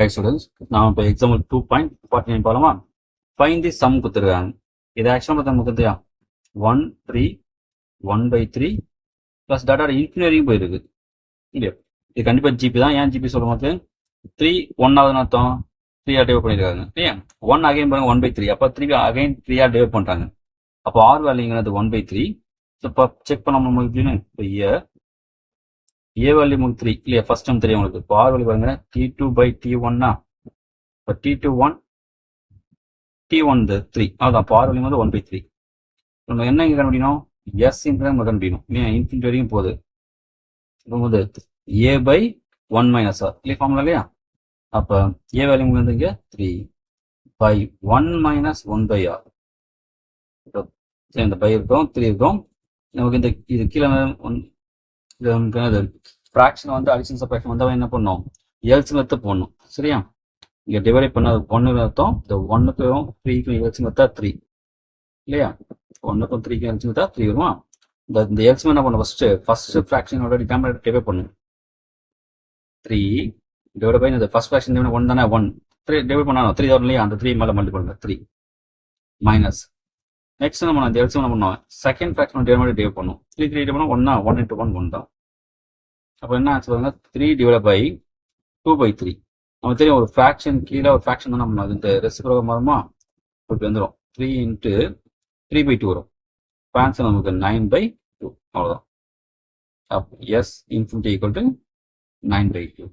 Right students, நான் இப்போ example 2.49 போகலாமா? ஃபைன் தி சம் கொடுத்துருக்காங்க. இது ஆக்சுவலாக பார்த்தா நமக்கு தெரியா 1 3 1/3 ப்ளஸ் டாட்டா இன்ஃபினிட்டி வரைக்கும் போயிருக்கு இல்லையா? இது கண்டிப்பாக ஜிபி தான். ஏன் ஜிபி சொல்லும் போது 3 1ஆவது அர்த்தம் 3 டிவைட் பண்ணியிருக்காங்க இல்லையா? 1 அகைன் பாருங்க 1/3, அப்போ 3 அகைன் 3 டிவைட் பண்ணுறாங்க. அப்போ ஆர் வேல்யூங்கிறது 1/3. ஸோ இப்போ செக் பண்ண நம்ம எப்படின்னு இப்போ ஏ வேல்யூ 3 இல்லையா? ஃபர்ஸ்ட் டைம் தெரியும் உங்களுக்கு. இப்போ ஆர் வேல்யூ பாருங்க T2/T1. இப்போ T21 T1 3 அதான் இப்போ ஆர் வேல்யூ வந்து 1/3. நம்ம என்ன இங்கே கண்டுபிடிக்கணும்? எஸ் இன்ட்டு நம்ம கண்டுபிடிக்கணும் இல்லையா? இன்ஃபினிட்டி வரைக்கும் போகுது. போகும்போது A/1 - R இல்லையா ஃபார்முலா இல்லையா? அப்போ ஏ வேல்யூ வந்து இங்கே 3/1 - 1/R. இந்த பை இருக்கும் 3 இருக்கும். நமக்கு இந்த இது கீழே ஃப்ராக்ஷன் வந்து அடிஷன் சப்ராக்ஷன் வந்தால் என்ன பண்ணணும்? எல்சிஎம் எடுத்து போடணும் சரியா? இங்கே டிவைட் பண்ண 1 அர்த்தம். இந்த 1க்கும் 3க்கும் எல்சிஎம் எடுத்தா 3 இல்லையா? 1க்கும் 3க்கும் எல்சிஎம் எடுத்தா 3 வருமா? இந்த எல்சிஎம் என்ன பண்ணணும்? ஃபர்ஸ்ட் ஃப்ராக்ஷனோட டிட்டர்மினன்ட் டிவைட் பண்ணணும். 3 டிவைட் பை இந்த ஃபர்ஸ்ட் ஃப்ராக்ஷன் 1 தானே? 1 3 டிவைட் பண்ணணும் 3 வரும் இல்லையா? அந்த 3 மேலே மல்டி பண்ணுங்க 3 மைனஸ். நெக்ஸ்ட் நம்ம அந்த எல்சிஎம் என்ன பண்ணுவோம்? செகண்ட் ஃப்ராக்ஷன் டிவைட் பண்ணும். 3 டிவைட் பண்ணோம் 1 1 × 1 1 தான். அப்போ என்ன ஆச்சு பாருங்க 3 டிவைட் பை 2/3. நமக்கு தெரியும் ஒரு ஃப்ராக்ஷன் கீழே ஒரு ஃப்ராக்ஷன் தான் நம்ம இந்த ரெசிப்ரோக்கல் மாறுமா? இப்படி வந்துடும் 3 × 3/2 வரும். ஆன்சர் நமக்கு 9/2 அவ்வளோதான். S infinity equal to 9/2.